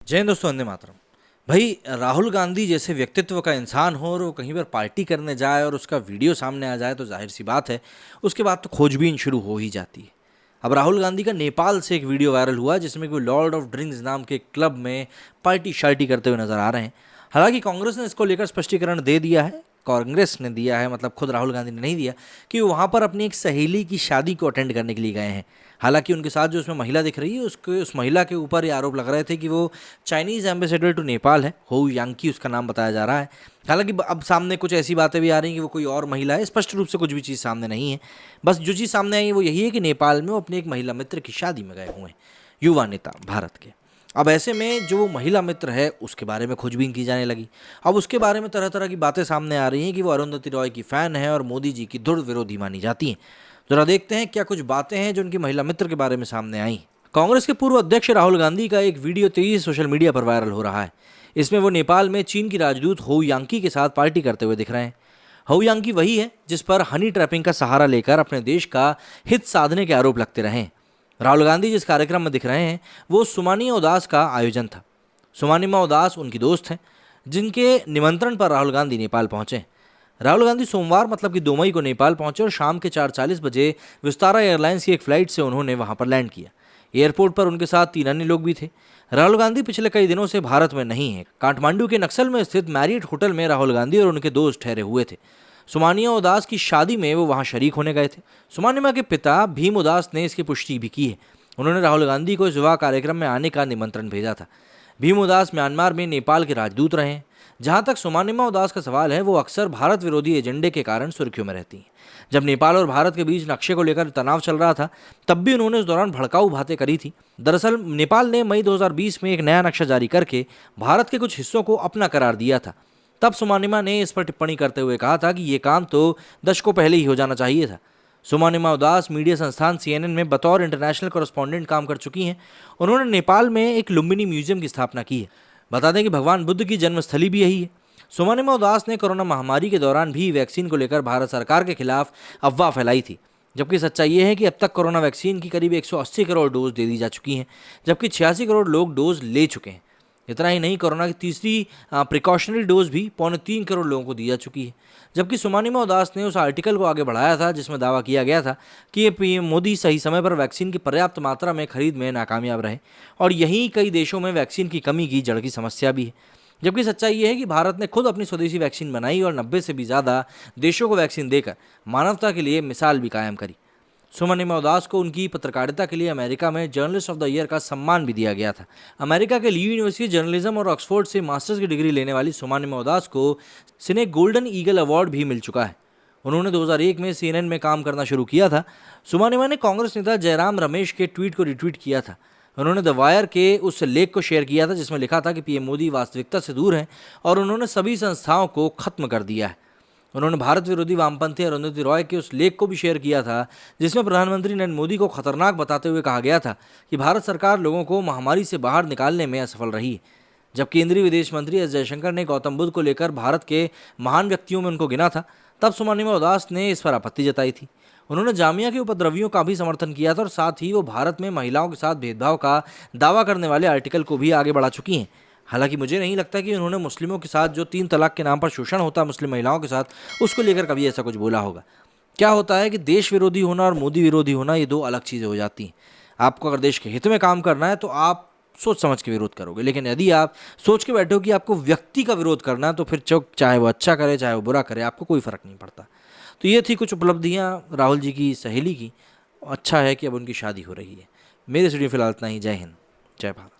जय हिंद दोस्तों, वंदे मातरम। भाई, राहुल गांधी जैसे व्यक्तित्व का इंसान हो और वो कहीं पर पार्टी करने जाए और उसका वीडियो सामने आ जाए तो जाहिर सी बात है उसके बाद तो खोजबीन शुरू हो ही जाती है। अब राहुल गांधी का नेपाल से एक वीडियो वायरल हुआ जिसमें कोई लॉर्ड ऑफ ड्रिंक्स नाम के क्लब में पार्टी शार्टी करते हुए नजर आ रहे हैं। हालांकि कांग्रेस ने इसको लेकर स्पष्टीकरण दे दिया है। कांग्रेस ने दिया है, मतलब खुद राहुल गांधी ने नहीं दिया, कि वो वहाँ पर अपनी एक सहेली की शादी को अटेंड करने के लिए गए हैं। हालांकि उनके साथ जो उसमें महिला दिख रही है उस महिला के ऊपर ये आरोप लग रहे थे कि वो चाइनीज़ एम्बेसडर टू नेपाल है, हो यांकी उसका नाम बताया जा रहा है। हालांकि अब सामने कुछ ऐसी बातें भी आ रही हैं कि वो कोई और महिला है। स्पष्ट रूप से कुछ भी चीज़ सामने नहीं है। बस जो चीज़ सामने आई है वो यही है कि नेपाल में वो अपने एक महिला मित्र की शादी में गए हुए हैं, युवा नेता भारत के। अब ऐसे में जो महिला मित्र है उसके बारे में खोजबीन की जाने लगी। अब उसके बारे में तरह तरह की बातें सामने आ रही हैं कि वो अरुंधति रॉय की फ़ैन है और मोदी जी की दृढ़ विरोधी मानी जाती हैं। जरा देखते हैं क्या कुछ बातें हैं जो उनकी महिला मित्र के बारे में सामने आई। कांग्रेस के पूर्व अध्यक्ष राहुल गांधी का एक वीडियो तेजी सोशल मीडिया पर वायरल हो रहा है। इसमें वो नेपाल में चीन की राजदूत हो यांकी के साथ पार्टी करते हुए दिख रहे हैं। हो यांकी वही है जिस पर हनी ट्रैपिंग का सहारा लेकर अपने देश का हित साधने के आरोप लगते रहे। राहुल गांधी जिस कार्यक्रम में दिख रहे हैं वो सुमानिया उदास का आयोजन था। सुमानिया उदास उनकी दोस्त हैं जिनके निमंत्रण पर राहुल गांधी नेपाल पहुंचे। राहुल गांधी सोमवार मतलब कि 2 मई को नेपाल पहुंचे और शाम के 4:40 बजे विस्तारा एयरलाइंस की एक फ्लाइट से उन्होंने वहां पर लैंड किया। एयरपोर्ट पर उनके साथ 3 अन्य लोग भी थे। राहुल गांधी पिछले कई दिनों से भारत में नहीं है। काठमांडू के नक्सल में स्थित मैरियट होटल में राहुल गांधी और उनके दोस्त ठहरे हुए थे। सुमानिया उदास की शादी में वो वहां शरीक होने गए थे। सुमानिया के पिता भीम उदास ने इसकी पुष्टि भी की है। उन्होंने राहुल गांधी को इस विवाह कार्यक्रम में आने का निमंत्रण भेजा था। भीम उदास म्यांमार में नेपाल के राजदूत रहे हैं। जहां तक सुमानिया उदास का सवाल है, वो अक्सर भारत विरोधी एजेंडे के कारण सुर्खियों में रहती हैं। जब नेपाल और भारत के बीच नक्शे को लेकर तनाव चल रहा था तब भी उन्होंने उस दौरान भड़काऊ बातें करी थी। दरअसल नेपाल ने मई 2020 में एक नया नक्शा जारी करके भारत के कुछ हिस्सों को अपना करार दिया था। तब सुमानिया ने इस पर टिप्पणी करते हुए कहा था कि ये काम तो दशकों पहले ही हो जाना चाहिए था। सुमानिया उदास मीडिया संस्थान CNN में बतौर इंटरनेशनल कॉरेस्पॉन्डेंट काम कर चुकी हैं। उन्होंने नेपाल में एक लुम्बिनी म्यूजियम की स्थापना की है। बता दें कि भगवान बुद्ध की जन्मस्थली भी यही है। सुमानिया उदास ने कोरोना महामारी के दौरान भी वैक्सीन को लेकर भारत सरकार के खिलाफ अफवाह फैलाई थी, जबकि सच्चाई ये है कि अब तक कोरोना वैक्सीन की करीब 180 करोड़ डोज दे दी जा चुकी हैं, जबकि 86 करोड़ लोग डोज ले चुके हैं। इतना ही नहीं, कोरोना की तीसरी प्रिकॉशनरी डोज भी 2.25 करोड़ लोगों को दी जा चुकी है। जबकि सुमानिया उदास ने उस आर्टिकल को आगे बढ़ाया था जिसमें दावा किया गया था कि ये पीएम मोदी सही समय पर वैक्सीन की पर्याप्त मात्रा में खरीद में नाकामयाब रहे और यही कई देशों में वैक्सीन की कमी की जड़ की समस्या भी है। जबकि सच्चाई ये है कि भारत ने खुद अपनी स्वदेशी वैक्सीन बनाई और 90 से भी ज़्यादा देशों को वैक्सीन देकर मानवता के लिए मिसाल भी कायम करी। सुमानिया उदास को उनकी पत्रकारिता के लिए अमेरिका में जर्नलिस्ट ऑफ द ईयर का सम्मान भी दिया गया था। अमेरिका के ली यूनिवर्सिटी जर्नलिज्म और ऑक्सफोर्ड से मास्टर्स की डिग्री लेने वाली सुमानिया उदास को सिने गोल्डन ईगल अवार्ड भी मिल चुका है। उन्होंने 2001 में CNN में काम करना शुरू किया था। सुमानिया ने कांग्रेस नेता जयराम रमेश के ट्वीट को रिट्वीट किया था। उन्होंने द वायर के उस लेख को शेयर किया था जिसमें लिखा था कि पीएम मोदी वास्तविकता से दूर हैं और उन्होंने सभी संस्थाओं को खत्म कर दिया है। उन्होंने भारत विरोधी वामपंथी अरुंधति रॉय के उस लेख को भी शेयर किया था जिसमें प्रधानमंत्री नरेंद्र मोदी को खतरनाक बताते हुए कहा गया था कि भारत सरकार लोगों को महामारी से बाहर निकालने में असफल रही है। जब केंद्रीय विदेश मंत्री एस जयशंकर ने गौतम बुद्ध को लेकर भारत के महान व्यक्तियों में उनको गिना था, तब सुमानिया उदास ने इस पर आपत्ति जताई थी। उन्होंने जामिया के उपद्रवियों का भी समर्थन किया था और साथ ही वो भारत में महिलाओं के साथ भेदभाव का दावा करने वाले आर्टिकल को भी आगे बढ़ा चुकी हैं। हालांकि मुझे नहीं लगता कि उन्होंने मुस्लिमों के साथ जो 3 तलाक के नाम पर शोषण होता है मुस्लिम महिलाओं के साथ, उसको लेकर कभी ऐसा कुछ बोला होगा। क्या होता है कि देश विरोधी होना और मोदी विरोधी होना ये 2 अलग चीज़ें हो जाती हैं। आपको अगर देश के हित में काम करना है तो आप सोच समझ के विरोध करोगे, लेकिन यदि आप सोच के बैठो कि आपको व्यक्ति का विरोध करना है तो फिर चाहे वो अच्छा करे चाहे वो बुरा करे, आपको कोई फ़र्क नहीं पड़ता। तो ये थी कुछ उपलब्धियाँ राहुल जी की सहेली की। अच्छा है कि अब उनकी शादी हो रही है। मेरे स्टूडियो फिलहाल इतना ही। जय हिंद, जय भारत।